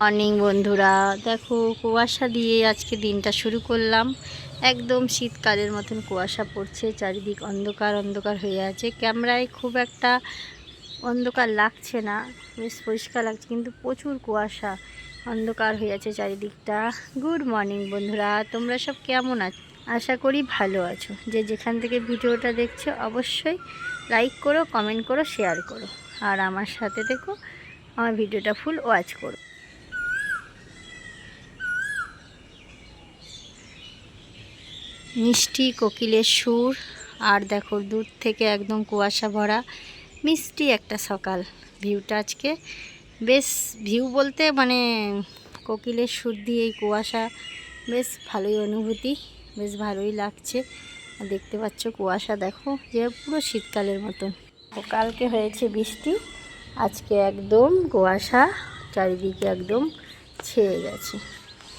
Morning বন্ধুরা, দেখো কুয়াশা দিয়ে আজকে দিনটা শুরু করলাম। একদম শীতকালের মতন কুয়াশা পড়ছে, চারিদিক অন্ধকার অন্ধকার হয়ে আছে। ক্যামেরায় খুব একটা অন্ধকার লাগছে না, বেশ পরিষ্কার লাগছে, কিন্তু প্রচুর কুয়াশা, অন্ধকার হয়ে আছে চারিদিকটা। গুড মর্নিং বন্ধুরা, তোমরা সব কেমন আছো? আশা করি ভালো আছো। যে যেখান থেকে ভিডিওটা দেখছো অবশ্যই লাইক করো, কমেন্ট করো, শেয়ার করো, আর আমার সাথে দেখো, আমার ভিডিওটা ফুল ওয়াচ করো। মিষ্টি কোকিলের সুর, আর দেখো দূর থেকে একদম কুয়াশা ভরা মিষ্টি একটা সকাল। ভিউটা আজকে বেশ, ভিউ বলতে মানে কোকিলের সুর দিয়ে এই কুয়াশা, বেশ ভালোই অনুভূতি, বেশ ভালোই লাগছে। আর দেখতে পাচ্ছ কুয়াশা দেখো যে পুরো শীতকালের মতন। কালকে হয়েছে বৃষ্টি, আজকে একদম কুয়াশা চারিদিকে একদম ছেয়ে গেছে।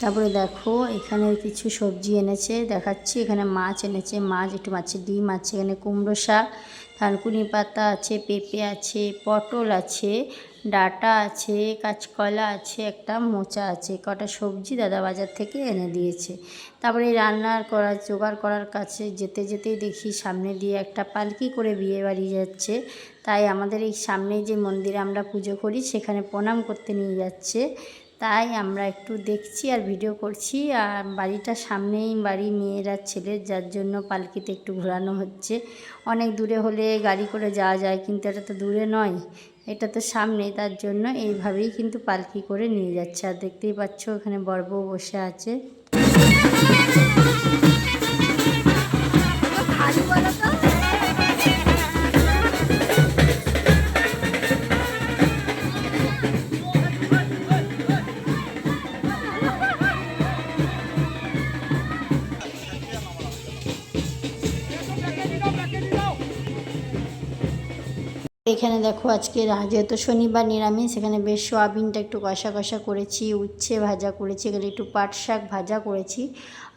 তারপরে দেখো এখানে কিছু সবজি এনেছে, দেখাচ্ছি। এখানে মাছ এনেছে, মাছ একটু মাছের ডিম আছে, এখানে কুমড়ো শাক, থানকুনি পাতা আছে, পেঁপে আছে, পটল আছে, ডাঁটা আছে, কাঁচকলা আছে, একটা মোচা আছে। কটা সবজি দাদা বাজার থেকে এনে দিয়েছে। তারপরে রান্নার জোগাড় করার কাছে যেতে যেতেই দেখি সামনে দিয়ে একটা পালকি করে বিয়ে বাড়ি যাচ্ছে। তাই আমাদের এই সামনে যে মন্দিরে আমরা পুজো করি সেখানে প্রণাম করতে নিয়ে যাচ্ছে। তাই আমরা একটু দেখছি আর ভিডিও করছি। আর বাড়িটা সামনেই বাড়ি মেয়েরা ছেলের, যার জন্য পালকিতে একটু ঘোরানো হচ্ছে। অনেক দূরে হলে গাড়ি করে যাওয়া যায়, কিন্তু এটা তো দূরে নয়, এটা তো সামনেই, তার জন্য এইভাবেই কিন্তু পালকি করে নিয়ে যাচ্ছে। আর দেখতেই পাচ্ছ এখানে বর বউ বসে আছে। এখানে দেখো আজকে যেহেতু শনিবার নিরামিষ, সেখানে বেশ সোয়াবিনটা একটু কষা কষা করেছি, উচ্ছে ভাজা করেছি, এখানে একটু পাট শাক ভাজা করেছি,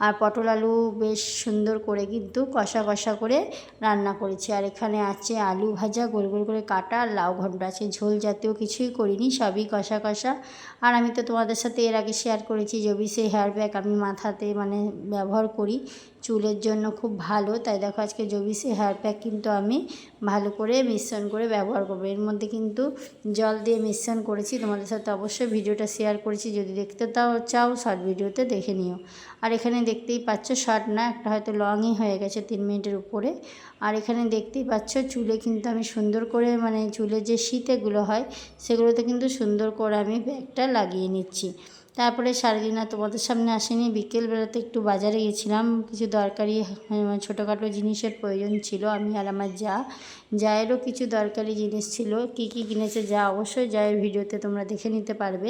আর পটল আলু বেশ সুন্দর করে কিন্তু কষা কষা করে রান্না করেছি। আর এখানে আছে আলু ভাজা গোল গোল করে কাটা, আর লাউ ঘন্ট আছে। ঝোল জাতীয় কিছুই করিনি, সবই কষা কষা। আর আমি তো তোমাদের সাথে এর আগে শেয়ার করেছি জবিসে হেয়ার প্যাক আমি মাথাতে মানে ব্যবহার করি, চুলের জন্য খুব ভালো। তাই দেখো আজকে জবিসে হেয়ার প্যাক কিন্তু আমি ভালো করে মিশ্রণ করে ব্যবহার করবো। এর মধ্যে কিন্তু জল দিয়ে মিশ্রণ করেছি, তোমাদের সাথে অবশ্যই ভিডিওটা শেয়ার করেছি। যদি দেখতে চাও শর্ট ভিডিওতে দেখে নিও। আর এখানে দেখতেই পাচ্ছ, শর্ট না, একটা হয়তো লংই হয়ে গেছে, 3 মিনিটের উপরে। আর এখানে দেখতেই পাচ্ছ চুলে কিন্তু আমি সুন্দর করে মানে চুলে যে শীতেগুলো হয় সেগুলোতে কিন্তু সুন্দর করে আমি ব্যাগটা লাগিয়ে নিচ্ছি। তারপরে সারাদিন আর তোমাদের সামনে আসেনি, বিকেলবেলাতে একটু বাজারে গেছিলাম, কিছু দরকারি ছোটোখাটো জিনিসের প্রয়োজন ছিল। আমি আর আমার জায়েরও কিছু দরকারি জিনিস ছিল। কি কি কিনেছে যা, অবশ্যই জায়ের ভিডিওতে তোমরা দেখে নিতে পারবে।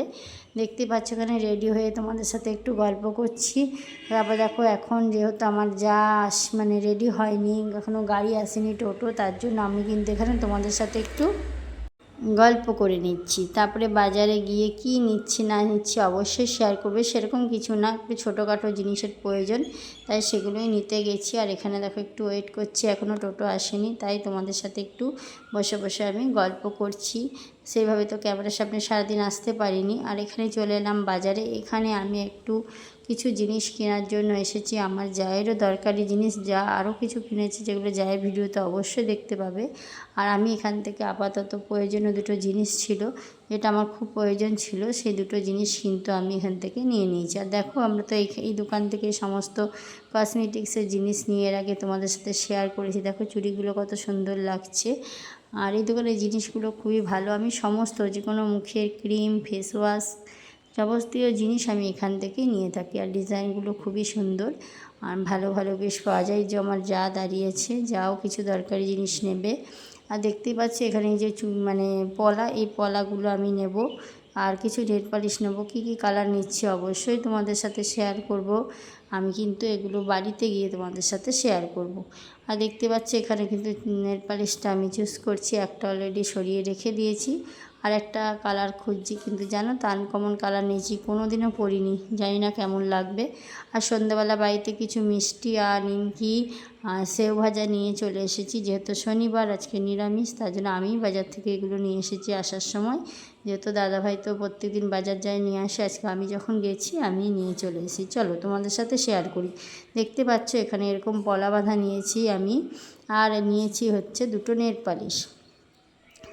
দেখতে পাচ্ছ এখানে রেডি হয়ে তোমাদের সাথে একটু গল্প করছি। তারপর দেখো এখন যেহেতু আমার মানে রেডি হয়নি, এখনও গাড়ি আসেনি টোটো, তার জন্য আমি কিন্তু এখানে তোমাদের সাথে একটু গল্প করে নিচ্ছি। তারপরে বাজারে গিয়ে কি নিচ্ছি না নিচ্ছি অবশ্যই শেয়ার করবে। সেরকম কিছু না, একটু ছোটোখাটো জিনিসের প্রয়োজন, তাই সেগুলোই নিতে গেছি। আর এখানে দেখো একটু ওয়েট করছি, এখনও টোটো আসেনি, তাই তোমাদের সাথে একটু বসে বসে আমি গল্প করছি। সেইভাবে তো ক্যামেরার সামনে সারাদিন আসতে পারিনি। আর এখানে চলে এলাম বাজারে। এখানে আমি একটু কিছু জিনিস কেনার জন্য এসেছি, আমার জায়েরও দরকারি জিনিস, যা আরও কিছু কিনেছি যেগুলো জায়ের ভিডিওতে অবশ্যই দেখতে পাবে। আর আমি এখান থেকে আপাতত প্রয়োজনীয় দুটো জিনিস ছিল, যেটা আমার খুব প্রয়োজন ছিল, সেই দুটো জিনিস কিন্তু আমি এখান থেকে নিয়ে নিয়েছি। আর দেখো আমরা তো এই দোকান থেকে সমস্ত কসমেটিক্সের জিনিস নিয়ে এর আগে তোমাদের সাথে শেয়ার করেছি। দেখো চুড়িগুলো কত সুন্দর লাগছে। আর এই দোকানের জিনিসগুলো খুবই ভালো। আমি সমস্ত যে কোনো মুখের ক্রিম, ফেস ওয়াশ, যাবতীয় জিনিস আমি এখান থেকেই নিয়ে থাকি। আর ডিজাইনগুলো খুবই সুন্দর আর ভালো ভালো বেশ পাওয়া যায়। যে আমার যা দাঁড়িয়েছে, যাও কিছু দরকারি জিনিস নেবে। আর দেখতেই পাচ্ছি এখানে যে মানে পলা, এই পলাগুলো আমি নেব। আর কিছু নেল পালিশ নেব। কী কী কালার নিচ্ছি অবশ্যই তোমাদের সাথে শেয়ার করব। আমি কিন্তু এগুলো বাড়িতে গিয়ে তোমাদের সাথে শেয়ার করব। আর দেখতে পাচ্ছি এখানে কিন্তু নেল পালিশটা আমি চুজ করছি, একটা অলরেডি সরিয়ে রেখে দিয়েছি, আর একটা কালার খুঁজছি। কিন্তু জানো তো আনকমন কালার নিয়েছি, কোনো দিনও পরিনি, জানি না কেমন লাগবে। আর সন্ধ্যাবেলা বাড়িতে কিছু মিষ্টি আর নিমকি সেও ভাজা নিয়ে চলে এসেছি। যেহেতু শনিবার আজকে নিরামিষ, তার জন্য আমি বাজার থেকে এগুলো নিয়ে এসেছি আসার সময়। যেহেতু দাদাভাই তো প্রত্যেকদিন বাজার যায় নিয়ে আসে, আজকে আমি যখন গেছি আমি নিয়ে চলে এসেছি। চলো তোমাদের সাথে শেয়ার করি। দেখতে পাচ্ছ এখানে এরকম পলা বাঁধা নিয়েছি আমি, আর নিয়েছি হচ্ছে দুটো নেল পালিশ।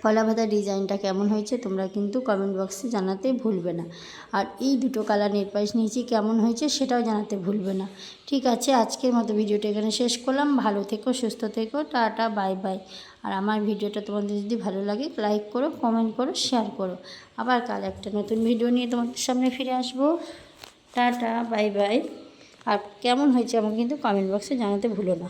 পলা বাঁধা ডিজাইনটা কেমন হয়েছে তোমরা কিন্তু কমেন্ট বক্সে জানাতে ভুলবে না। আর এই দুটো কালার নেল পালিশ নিয়েছি, কেমন হয়েছে সেটাও জানাতে ভুলবে না। ঠিক আছে, আজকের মতো ভিডিওটা এখানে শেষ করলাম। ভালো থেকো, সুস্থ থেকো, টাটা, বাই বাই। আর আমার ভিডিওটা তোমাদের যদি ভালো লাগে লাইক করো, কমেন্ট করো, শেয়ার করো। আবার কাল একটা নতুন ভিডিও নিয়ে তোমাদের সামনে ফিরে আসবো। Tata, bye bye. আর কেমন হয়েছে আমাকে কিন্তু কমেন্ট বক্সে জানাতে ভুলো না।